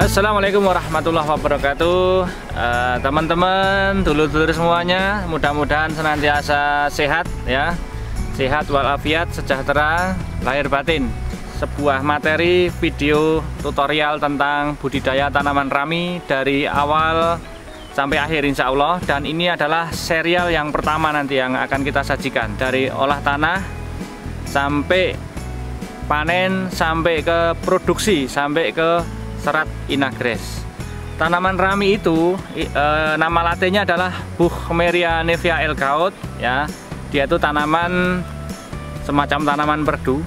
Assalamualaikum warahmatullahi wabarakatuh. Teman-teman, dulur-dulur semuanya, mudah-mudahan senantiasa sehat ya. Sehat walafiat, sejahtera, lahir batin. Sebuah materi video tutorial tentang budidaya tanaman rami dari awal sampai akhir insya Allah. Dan ini adalah serial yang pertama nanti yang akan kita sajikan, dari olah tanah sampai panen, sampai ke produksi, sampai ke serat inagres. Tanaman rami itu nama latinnya adalah Buchmeria nevea Elgaut ya. Dia itu tanaman semacam tanaman perdu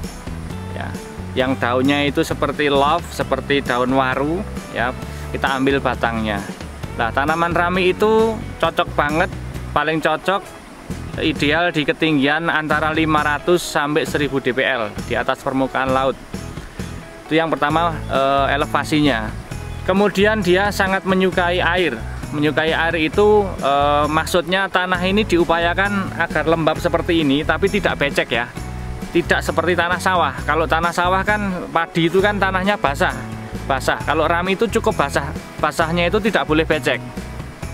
ya, yang daunnya itu seperti love, seperti daun waru ya. Kita ambil batangnya. Nah, tanaman rami itu cocok banget, paling cocok ideal di ketinggian antara 500 sampai 1000 dpl di atas permukaan laut. Itu yang pertama, elevasinya. Kemudian dia sangat menyukai air. Menyukai air itu maksudnya tanah ini diupayakan agar lembab seperti ini, tapi tidak becek ya. Tidak seperti tanah sawah. Kalau tanah sawah kan padi itu kan tanahnya basah. Kalau rami itu cukup basah. Basahnya itu tidak boleh becek.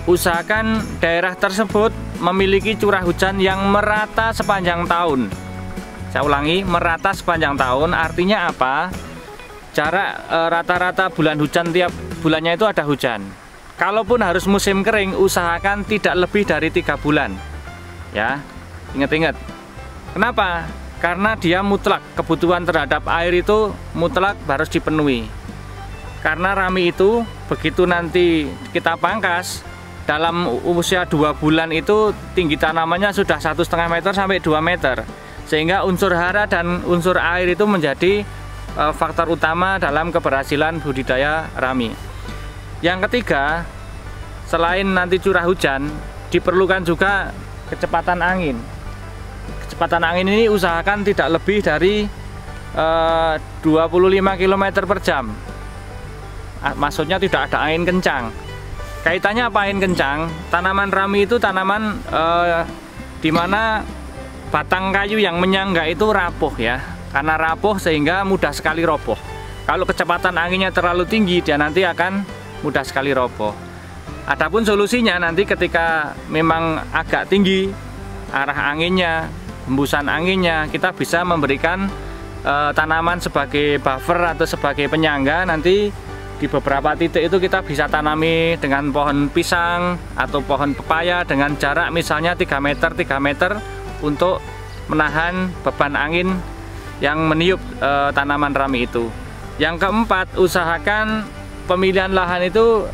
Usahakan daerah tersebut memiliki curah hujan yang merata sepanjang tahun. Saya ulangi, merata sepanjang tahun. Artinya apa? Jarak rata-rata bulan hujan, tiap bulannya itu ada hujan. Kalaupun harus musim kering, usahakan tidak lebih dari 3 bulan ya. Ingat-ingat. Kenapa? Karena dia mutlak, kebutuhan terhadap air itu mutlak harus dipenuhi. Karena rami itu begitu nanti kita pangkas, dalam usia 2 bulan itu tinggi tanamannya sudah 1,5 meter sampai 2 meter. Sehingga unsur hara dan unsur air itu menjadi faktor utama dalam keberhasilan budidaya rami. Yang ketiga, selain nanti curah hujan, diperlukan juga kecepatan angin. Kecepatan angin ini usahakan tidak lebih dari 25 km per jam. Maksudnya tidak ada angin kencang. Kaitannya apa angin kencang? Tanaman rami itu tanaman di mana batang kayu yang menyangga itu rapuh ya. Karena rapuh sehingga mudah sekali roboh. Kalau kecepatan anginnya terlalu tinggi, dia nanti akan mudah sekali roboh. Adapun solusinya nanti ketika memang agak tinggi arah anginnya, hembusan anginnya, kita bisa memberikan tanaman sebagai buffer atau sebagai penyangga. Nanti di beberapa titik itu kita bisa tanami dengan pohon pisang atau pohon pepaya dengan jarak misalnya 3 meter untuk menahan beban angin yang meniup tanaman rami itu. Yang keempat, usahakan pemilihan lahan itu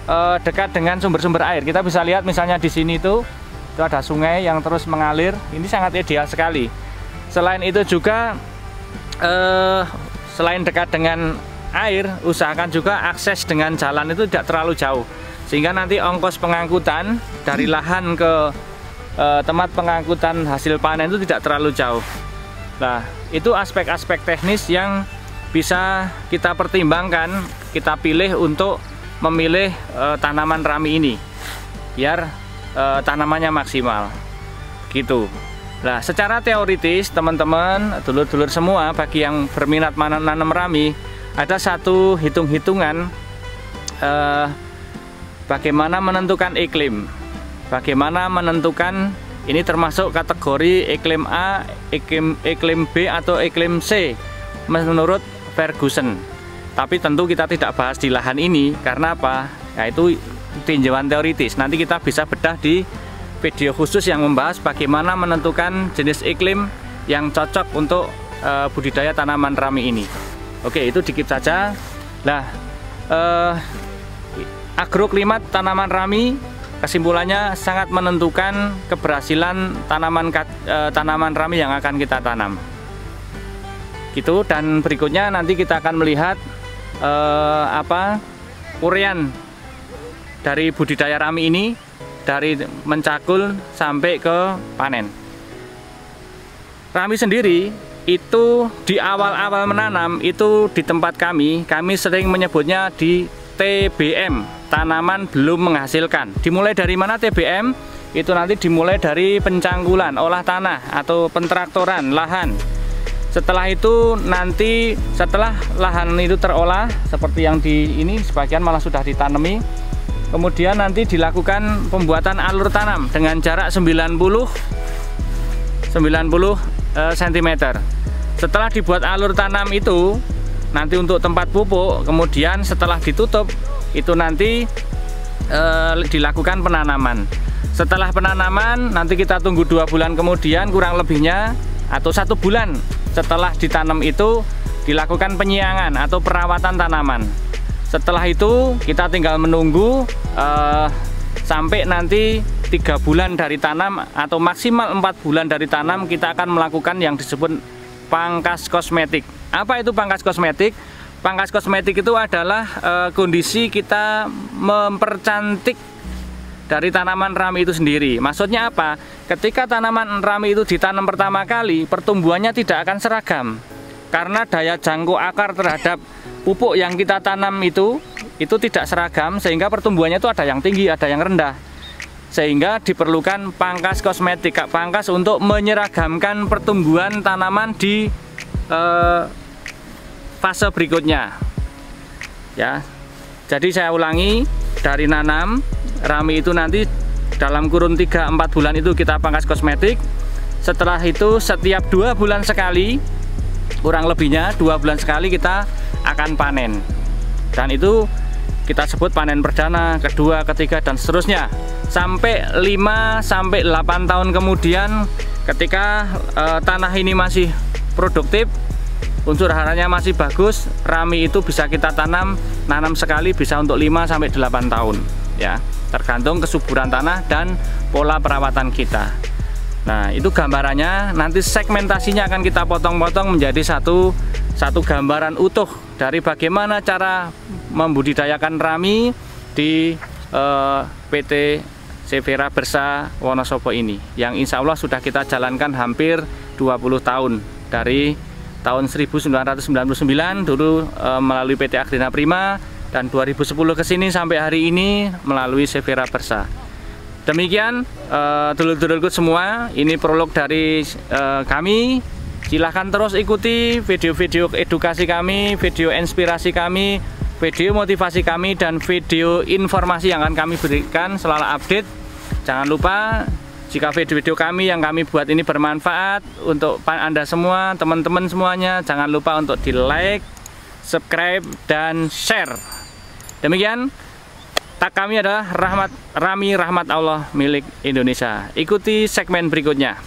dekat dengan sumber-sumber air. Kita bisa lihat misalnya di sini itu ada sungai yang terus mengalir. Ini sangat ideal sekali. Selain itu juga selain dekat dengan air, usahakan juga akses dengan jalan itu tidak terlalu jauh, sehingga nanti ongkos pengangkutan dari lahan ke tempat pengangkutan hasil panen itu tidak terlalu jauh. Nah, itu aspek-aspek teknis yang bisa kita pertimbangkan, kita pilih untuk memilih tanaman rami ini biar tanamannya maksimal gitu. Nah, secara teoritis teman-teman, dulur-dulur semua, bagi yang berminat menanam rami, ada satu hitung-hitungan bagaimana menentukan iklim, bagaimana menentukan. Ini termasuk kategori iklim A, iklim B, atau iklim C menurut Ferguson. Tapi tentu kita tidak bahas di lahan ini, karena apa? Yaitu tinjauan teoritis. Nanti kita bisa bedah di video khusus yang membahas bagaimana menentukan jenis iklim yang cocok untuk budidaya tanaman rami ini. Oke, itu dikit saja. Nah, agroklimat tanaman rami, kesimpulannya sangat menentukan keberhasilan tanaman rami yang akan kita tanam. Gitu. Dan berikutnya nanti kita akan melihat uraian dari budidaya rami ini dari mencakul sampai ke panen. Rami sendiri itu di awal-awal menanam itu di tempat kami sering menyebutnya di TBM, tanaman belum menghasilkan. Dimulai dari mana TBM? Itu nanti dimulai dari pencangkulan, olah tanah atau pentraktoran lahan. Setelah itu nanti setelah lahan itu terolah seperti yang di ini, sebagian malah sudah ditanami. Kemudian nanti dilakukan pembuatan alur tanam dengan jarak 90 cm. Setelah dibuat alur tanam itu nanti untuk tempat pupuk, kemudian setelah ditutup itu nanti dilakukan penanaman. Setelah penanaman nanti kita tunggu 2 bulan kemudian kurang lebihnya, atau 1 bulan setelah ditanam itu dilakukan penyiangan atau perawatan tanaman. Setelah itu kita tinggal menunggu sampai nanti 3 bulan dari tanam atau maksimal 4 bulan dari tanam, kita akan melakukan yang disebut pangkas kosmetik. Apa itu pangkas kosmetik? Pangkas kosmetik itu adalah kondisi kita mempercantik dari tanaman rami itu sendiri. Maksudnya apa? Ketika tanaman rami itu ditanam pertama kali, pertumbuhannya tidak akan seragam. Karena daya jangkau akar terhadap pupuk yang kita tanam itu tidak seragam, sehingga pertumbuhannya itu ada yang tinggi, ada yang rendah. Sehingga diperlukan pangkas kosmetik, pangkas untuk menyeragamkan pertumbuhan tanaman di fase berikutnya. Ya. Jadi saya ulangi, dari nanam rami itu nanti dalam kurun 3-4 bulan itu kita pangkas kosmetik. Setelah itu setiap 2 bulan sekali, kurang lebihnya 2 bulan sekali kita akan panen. Dan itu kita sebut panen perdana, kedua, ketiga, dan seterusnya. Sampai 5-8 tahun kemudian, ketika tanah ini masih produktif, unsur haranya masih bagus, rami itu bisa kita nanam sekali bisa untuk 5-8 tahun, ya, tergantung kesuburan tanah dan pola perawatan kita. Nah, itu gambarannya. Nanti segmentasinya akan kita potong-potong menjadi satu gambaran utuh dari bagaimana cara membudidayakan rami di PT Severa Bersa Wonosobo ini, yang insya Allah sudah kita jalankan hampir 20 tahun. Dari tahun 1999 dulu melalui PT Agrina Prima, dan 2010 ke sini sampai hari ini melalui Severa Bersa. Demikian dulur-dulurku semua, ini prolog dari kami. Silahkan terus ikuti video-video edukasi kami, video inspirasi kami, video motivasi kami, dan video informasi yang akan kami berikan selalu update. Jangan lupa, jika video-video kami yang kami buat ini bermanfaat untuk Anda semua, teman-teman semuanya, jangan lupa untuk di like, subscribe, dan share. Demikian, tak kami adalah Rami Rahmat Allah milik Indonesia. Ikuti segmen berikutnya.